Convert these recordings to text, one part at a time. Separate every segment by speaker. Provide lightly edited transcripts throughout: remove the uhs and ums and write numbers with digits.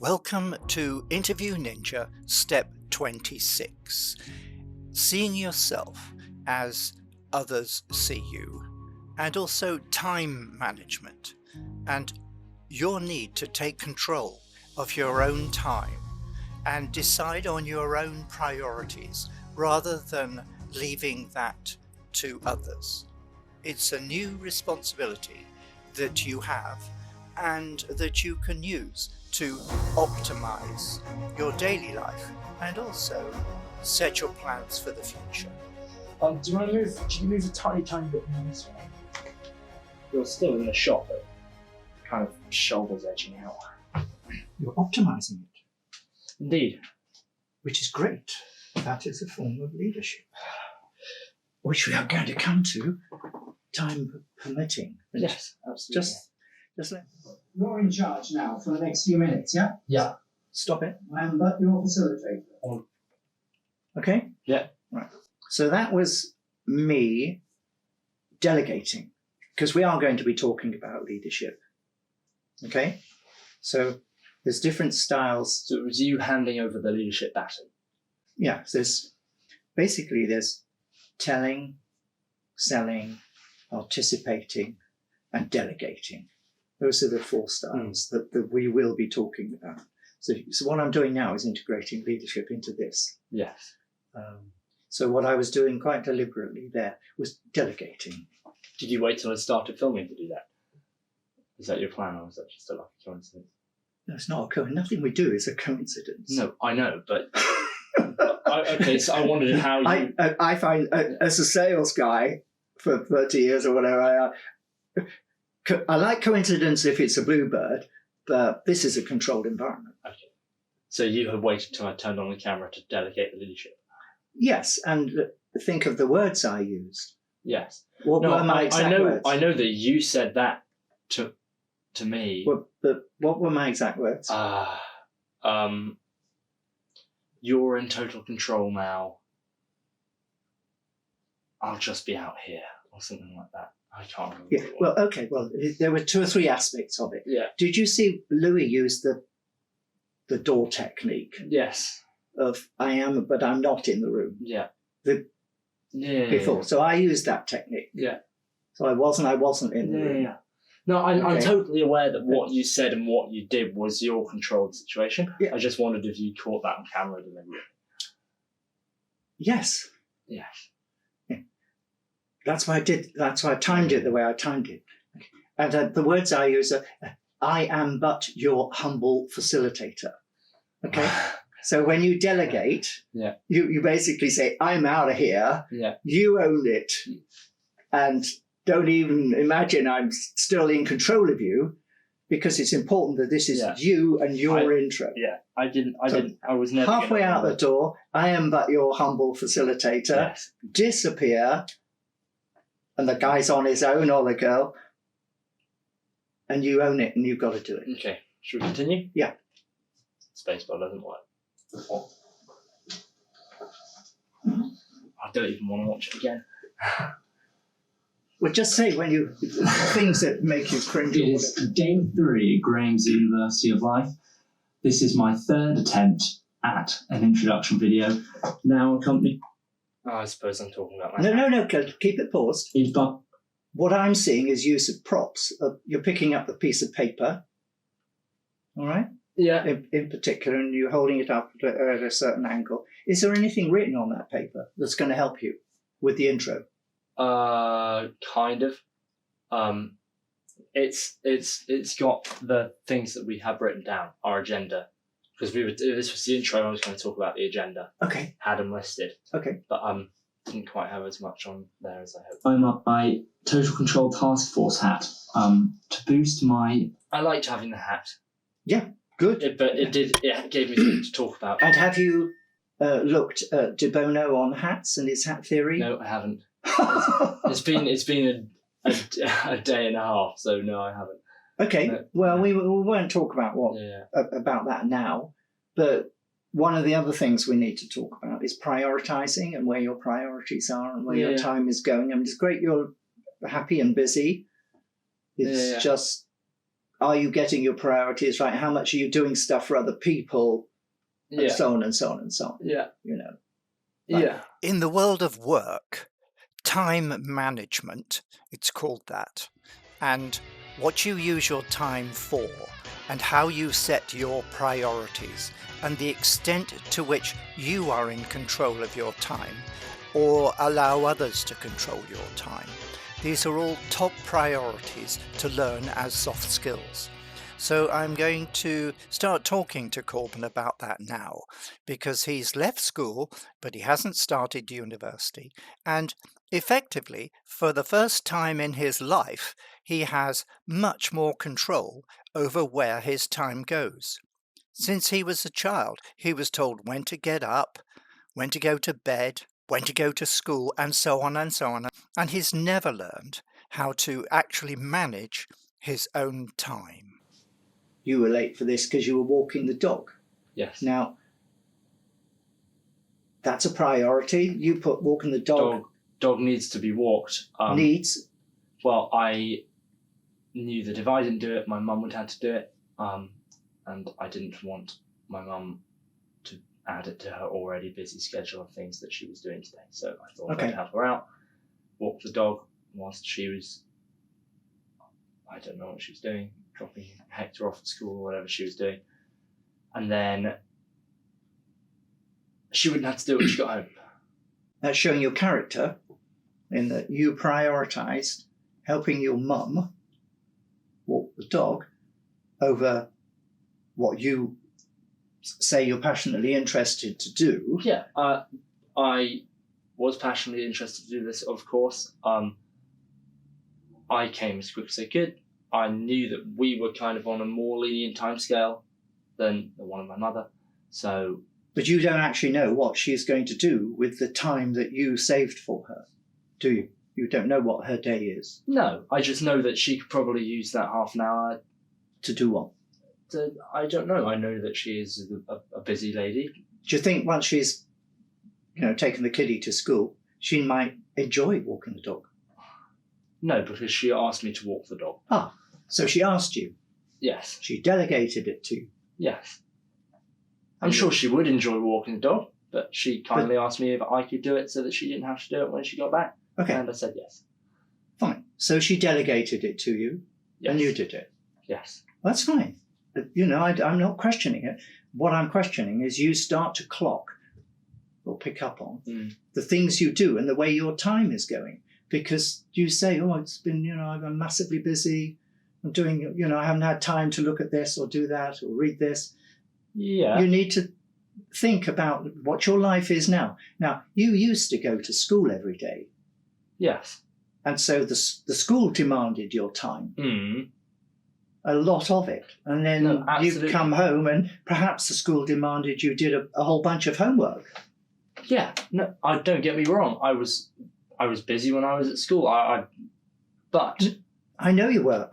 Speaker 1: Welcome to Interview Ninja Step 26. Seeing yourself as others see you, and also time management and your need to take control of your own time and decide on your own priorities rather than leaving that to others. It's a new responsibility that you have and that you can use to optimize your daily life and also set your plans for the future.
Speaker 2: Do you want to move? Can you move a tiny bit more this way? You're still in the shot, but kind of shoulders edging out.
Speaker 1: You're optimizing it,
Speaker 2: Indeed.
Speaker 1: which is great. That is a form of leadership, which we are going to come to, time permitting.
Speaker 2: Yes, absolutely.
Speaker 1: Just let...
Speaker 3: You're in charge now for the next few minutes, yeah?
Speaker 2: Yeah.
Speaker 1: Stop it.
Speaker 3: I'm but your facilitator.
Speaker 1: Okay?
Speaker 2: Yeah.
Speaker 1: Right. So that was me delegating, because we are going to be talking about leadership. Okay? So there's different styles.
Speaker 2: So it was you handing over the leadership baton?
Speaker 1: Yeah, there's telling, selling, participating, and delegating. Those are the four styles that we will be talking about. So what I'm doing now is integrating leadership into this.
Speaker 2: Yes.
Speaker 1: So what I was doing quite deliberately there was delegating.
Speaker 2: Did you wait till I started filming to do that? Is that your plan, or was that just a lucky coincidence?
Speaker 1: No, it's not a coincidence. Nothing we do is a coincidence.
Speaker 2: No, I know, but... okay, so I wondered how you...
Speaker 1: I find, as a sales guy for 30 years or whatever, I like coincidence if it's a bluebird, but this is a controlled environment.
Speaker 2: Okay. So you had waited till I turned on the camera to delegate the leadership?
Speaker 1: Yes, and think of the words I used.
Speaker 2: Yes.
Speaker 1: What were my exact words?
Speaker 2: I know that you said that to me.
Speaker 1: But what were my exact words?
Speaker 2: You're in total control now. I'll just be out here, or something like that. I can't remember.
Speaker 1: Yeah. Well, okay. Well, there were two or three aspects of it.
Speaker 2: Yeah.
Speaker 1: Did you see Louis use the door technique?
Speaker 2: Yes.
Speaker 1: Of I am, but I'm not in the room.
Speaker 2: Yeah.
Speaker 1: Before. So I used that technique.
Speaker 2: Yeah.
Speaker 1: So I wasn't in the room.
Speaker 2: Yeah. No, I'm totally aware that what you said and what you did was your controlled situation.
Speaker 1: Yeah.
Speaker 2: I just wondered if you caught that on camera deliberately.
Speaker 1: Yes.
Speaker 2: Yes.
Speaker 1: Yeah. That's why I did. That's why I timed it the way I timed it. Okay. And the words I use are, I am but your humble facilitator. Okay. So when you delegate, you basically say, I'm out of here.
Speaker 2: Yeah.
Speaker 1: You own it. And don't even imagine I'm still in control of you, because it's important that this is you and your intro.
Speaker 2: Yeah. I was never
Speaker 1: halfway out the door, I am but your humble facilitator.
Speaker 2: Yes.
Speaker 1: Disappear. And the guy's on his own, or the girl. And you own it, and you've got to do it.
Speaker 2: Okay. Should we continue?
Speaker 1: Yeah.
Speaker 2: Spacebar doesn't work. I don't even want to watch it again.
Speaker 1: Well, just say when you things that make you cringe.
Speaker 3: It is day 3 at Graham's University of Life. This is my third attempt at an introduction video. Now accompanied...
Speaker 2: Oh, I suppose I'm talking about my...
Speaker 1: No, keep it paused. What I'm seeing is use of props. You're picking up a piece of paper, all right?
Speaker 2: Yeah.
Speaker 1: In particular, and you're holding it up at a certain angle. Is there anything written on that paper that's going to help you with the intro?
Speaker 2: Kind of. It's got the things that we have written down, our agenda, because this was the intro. I was going to talk about the agenda.
Speaker 1: Okay.
Speaker 2: Had them listed.
Speaker 1: Okay.
Speaker 2: But didn't quite have as much on there as I hoped.
Speaker 3: I'm up my Total Control Task Force hat to boost my...
Speaker 2: I liked having the hat.
Speaker 1: Yeah. Good.
Speaker 2: It gave me something to talk about.
Speaker 1: And have you looked at De Bono on hats and his hat theory?
Speaker 2: No, I haven't. It's been a day and a half, so no, I haven't.
Speaker 1: Okay.
Speaker 2: No.
Speaker 1: Well, we won't talk about about that now, but one of the other things we need to talk about is prioritizing and where your priorities are and where your time is going. I mean, it's great you're happy and busy. It's just
Speaker 4: are you getting your priorities right? How much are you doing stuff for other people? And so on and so on and so on.
Speaker 3: Yeah.
Speaker 4: You know.
Speaker 3: Yeah.
Speaker 1: In the world of work, time management, it's called that, and what you use your time for, and how you set your priorities, and the extent to which you are in control of your time, or allow others to control your time. These are all top priorities to learn as soft skills. So I'm going to start talking to Corben about that now, because he's left school, but he hasn't started university. And effectively, for the first time in his life, he has much more control over where his time goes. Since he was a child, he was told when to get up, when to go to bed, when to go to school, and so on and so on. And he's never learned how to actually manage his own time.
Speaker 4: You were late for this because you were walking the dog.
Speaker 3: Yes.
Speaker 4: Now, that's a priority. You put walking the dog.
Speaker 3: Dog needs to be walked.
Speaker 4: Needs.
Speaker 3: Well, I knew that if I didn't do it, my mum would have to do it. And I didn't want my mum to add it to her already busy schedule of things that she was doing today. So I thought I'd help her out, walk the dog whilst she was, I don't know what she was doing, dropping Hector off at school or whatever she was doing. And then she wouldn't have to do it when she got home.
Speaker 4: That's showing your character in that you prioritised helping your mum walk the dog over what you say you're passionately interested to do.
Speaker 3: Yeah, I was passionately interested to do this, of course. I came as quick as I could. I knew that we were kind of on a more lenient timescale than the one of my mother. So,
Speaker 4: but you don't actually know what she's going to do with the time that you saved for her, do you? You don't know what her day is.
Speaker 3: No, I just know that she could probably use that half an hour.
Speaker 4: To do what?
Speaker 3: I don't know. I know that she is a busy lady.
Speaker 4: Do you think once she's, taken the kiddie to school, she might enjoy walking the dog?
Speaker 3: No, because she asked me to walk the dog.
Speaker 4: Ah, so she asked you.
Speaker 3: Yes.
Speaker 4: She delegated it to you.
Speaker 3: Yes. I'm sure she would enjoy walking the dog, but she kindly asked me if I could do it so that she didn't have to do it when she got back.
Speaker 4: Okay.
Speaker 3: And I said yes.
Speaker 4: Fine. So she delegated it to you,
Speaker 3: Yes.
Speaker 4: and you did it.
Speaker 3: Yes.
Speaker 4: That's fine. I'm not questioning it. What I'm questioning is you start to clock or pick up on the things you do and the way your time is going. Because you say, it's been, I'm massively busy. I'm doing, I haven't had time to look at this or do that or read this.
Speaker 3: Yeah.
Speaker 4: You need to think about what your life is now. Now, you used to go to school every day.
Speaker 3: Yes.
Speaker 4: And so the school demanded your time.
Speaker 3: Mm.
Speaker 4: A lot of it. And then
Speaker 3: absolutely.
Speaker 4: you come home and perhaps the school demanded you did a whole bunch of homework.
Speaker 3: Yeah. No, don't get me wrong. I was busy when I was at school. But
Speaker 4: I know you were.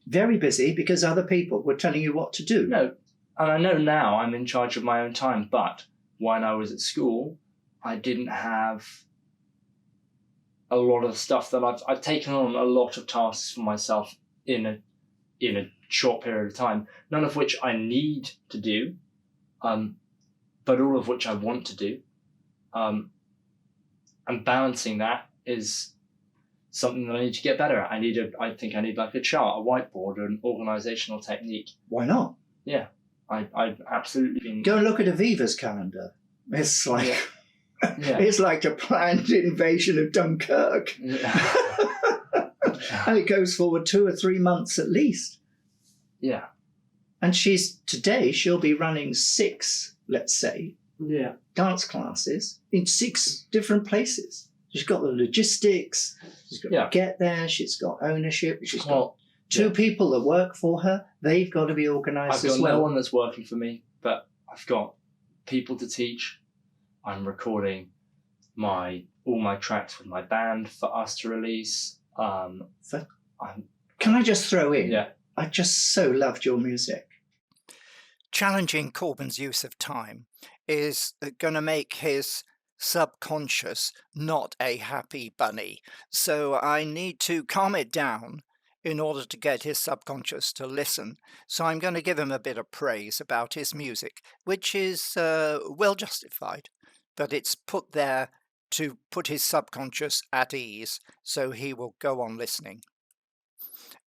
Speaker 4: Very busy because other people were telling you what to do.
Speaker 3: No, and I know now I'm in charge of my own time, but when I was at school, I didn't have a lot of stuff that I've taken on a lot of tasks for myself in a short period of time, none of which I need to do, but all of which I want to do. And balancing that is something that I need to get better at. I think I need like a chart, a whiteboard, or an organisational technique.
Speaker 4: Why not?
Speaker 3: Yeah, I've absolutely been...
Speaker 4: Go and look at Aviva's calendar. It's like...
Speaker 3: Yeah.
Speaker 4: It's like a planned invasion of Dunkirk.
Speaker 3: Yeah.
Speaker 4: And it goes forward 2 or 3 months at least.
Speaker 3: Yeah.
Speaker 4: And today she'll be running 6, let's say, dance classes in 6 different places. She's got the logistics, she's got to get there, she's got ownership, she's got 2 people that work for her. They've got to be organised as well.
Speaker 3: I've got no one that's working for me, but I've got people to teach. I'm recording all my tracks with my band for us to release.
Speaker 4: Can I just throw in?
Speaker 3: Yeah.
Speaker 4: I just so loved your music.
Speaker 1: Challenging Corben's use of time is going to make his subconscious not a happy bunny. So I need to calm it down in order to get his subconscious to listen. So I'm going to give him a bit of praise about his music, which is well justified, but it's put there to put his subconscious at ease so he will go on listening.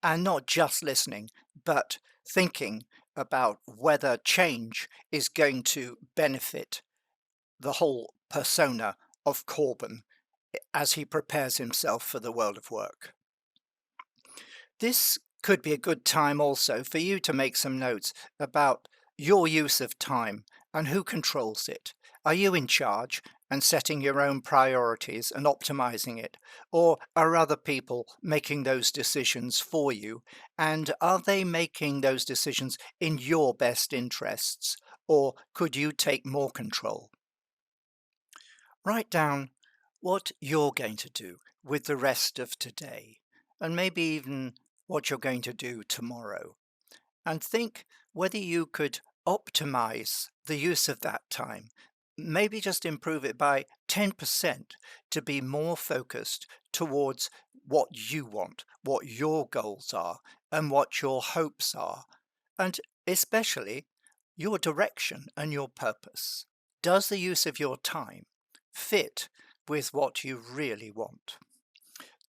Speaker 1: And not just listening, but thinking about whether change is going to benefit the whole persona of Corben as he prepares himself for the world of work. This could be a good time also for you to make some notes about your use of time and who controls it. Are you in charge and setting your own priorities and optimizing it? Or are other people making those decisions for you? And are they making those decisions in your best interests? Or could you take more control? Write down what you're going to do with the rest of today, and maybe even what you're going to do tomorrow. And think whether you could optimize the use of that time, maybe just improve it by 10% to be more focused towards what you want, what your goals are, and what your hopes are, and especially your direction and your purpose. Does the use of your time fit with what you really want?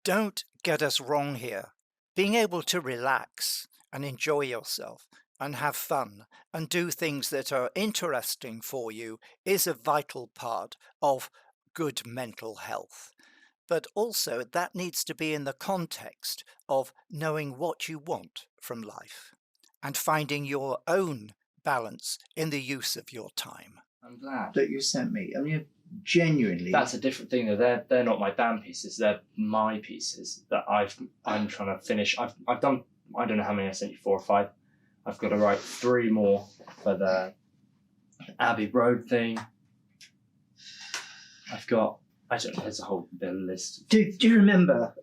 Speaker 1: Don't get us wrong here. Being able to relax and enjoy yourself and have fun and do things that are interesting for you is a vital part of good mental health. But also that needs to be in the context of knowing what you want from life and finding your own balance in the use of your time.
Speaker 3: I'm glad.
Speaker 4: That you sent me. I mean, genuinely.
Speaker 3: That's a different thing though. They're not my band pieces. They're my pieces that I'm trying to finish. I've done, I don't know how many I sent you, 4 or 5. I've got to write 3 more for the Abbey Road thing. I've got, I don't know, there's a whole bit of list.
Speaker 4: Do you remember?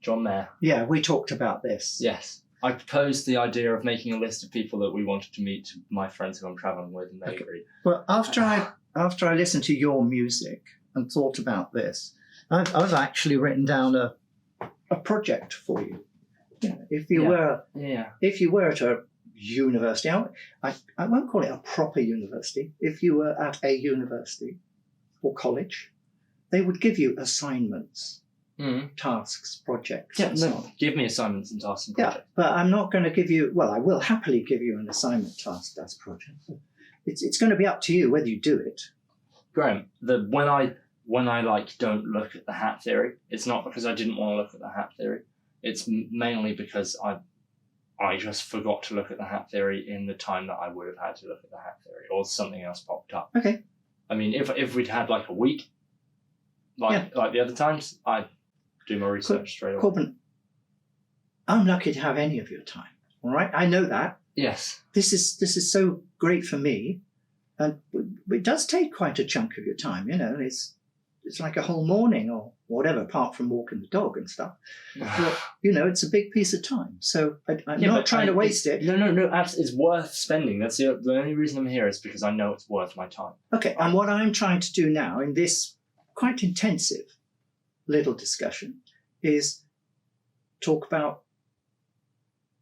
Speaker 3: John Mayer.
Speaker 4: Yeah, we talked about this.
Speaker 3: Yes. I proposed the idea of making a list of people that we wanted to meet, to my friends who I'm travelling with, and they agreed.
Speaker 4: Well, after I listened to your music and thought about this, I've actually written down a project for you. You know, if you were at a university, I won't call it a proper university. If you were at a university or college, they would give you assignments, tasks, projects.
Speaker 3: Yeah,
Speaker 4: and so on.
Speaker 3: give me assignments and tasks and projects.
Speaker 4: Yeah, but I'm not going to give you. Well, I will happily give you an assignment, task, as project. It's going to be up to you whether you do it.
Speaker 3: Graham, when I like don't look at the hat theory, it's not because I didn't want to look at the hat theory. It's mainly because I just forgot to look at the hat theory in the time that I would have had to look at the hat theory, or something else popped up.
Speaker 4: Okay.
Speaker 3: I mean, if we'd had like a week, like the other times, I'd do my research straight away.
Speaker 4: Corben, I'm lucky to have any of your time. All right, I know that.
Speaker 3: Yes.
Speaker 4: This is so great for me, and it does take quite a chunk of your time. You know, it's like a whole morning or whatever, apart from walking the dog and stuff. But, you know, it's a big piece of time. So I'm not trying to waste it.
Speaker 3: No, it's worth spending. That's the only reason I'm here is because I know it's worth my time.
Speaker 4: Okay, and what I'm trying to do now in this quite intensive little discussion is talk about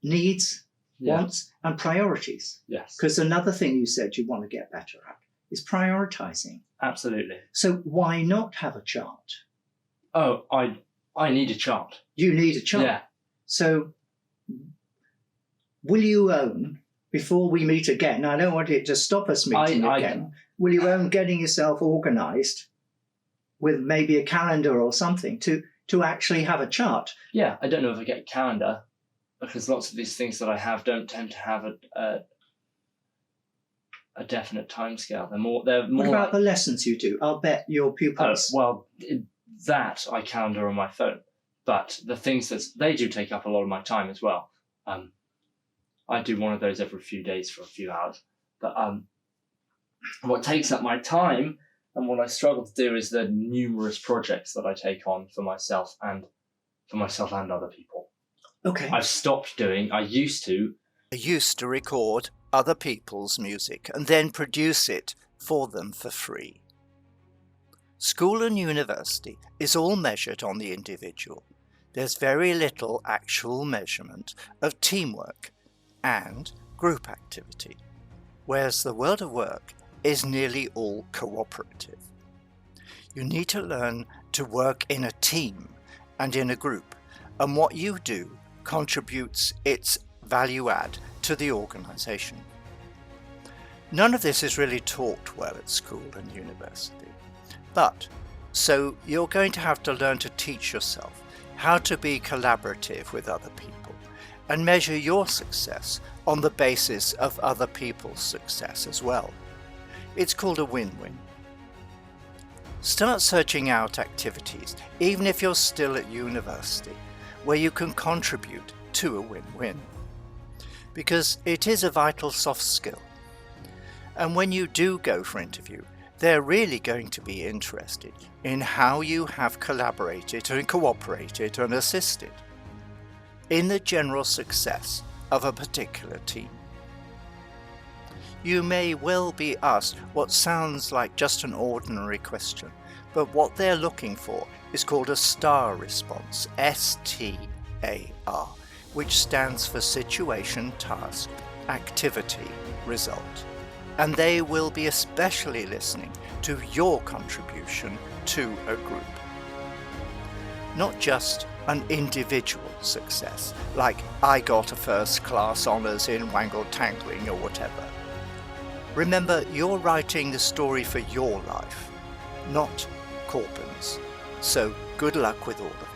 Speaker 4: needs, wants, and priorities.
Speaker 3: Yes.
Speaker 4: Because another thing you said you want to get better at is prioritizing.
Speaker 3: Absolutely.
Speaker 4: So why not have a chart?
Speaker 3: Oh, I need a chart.
Speaker 4: You need a chart.
Speaker 3: Yeah.
Speaker 4: So will you own, before we meet again, I don't want it to stop us meeting again, will you own getting yourself organised with maybe a calendar or something to actually have a chart?
Speaker 3: Yeah, I don't know if I get a calendar, because lots of these things that I have don't tend to have a definite timescale. They're more.
Speaker 4: What about the lessons you do? I'll bet your pupils.
Speaker 3: That I calendar on my phone, but the things that they do take up a lot of my time as well. I do one of those every few days for a few hours. But what takes up my time and what I struggle to do is the numerous projects that I take on for myself and other people.
Speaker 4: Okay.
Speaker 3: I've stopped doing. I used to
Speaker 1: record other people's music and then produce it for them for free. School and university is all measured on the individual. there's very little actual measurement of teamwork and group activity, whereas the world of work is nearly all cooperative. You need to learn to work in a team and in a group, and what you do contributes its value add to the organisation. None of this is really taught well at school and university, so you're going to have to learn to teach yourself how to be collaborative with other people and measure your success on the basis of other people's success as well. It's called a win-win. Start searching out activities, even if you're still at university, where you can contribute to a win-win, because it is a vital soft skill. And when you do go for interview, they're really going to be interested in how you have collaborated and cooperated and assisted in the general success of a particular team. You may well be asked what sounds like just an ordinary question, but what they're looking for is called a STAR response, STAR, which stands for Situation, Task, Activity, Result. And they will be especially listening to your contribution to a group. Not just an individual success, like I got a first class honours in Wangle Tangling or whatever. Remember, you're writing the story for your life, not Corben's. So good luck with all of it.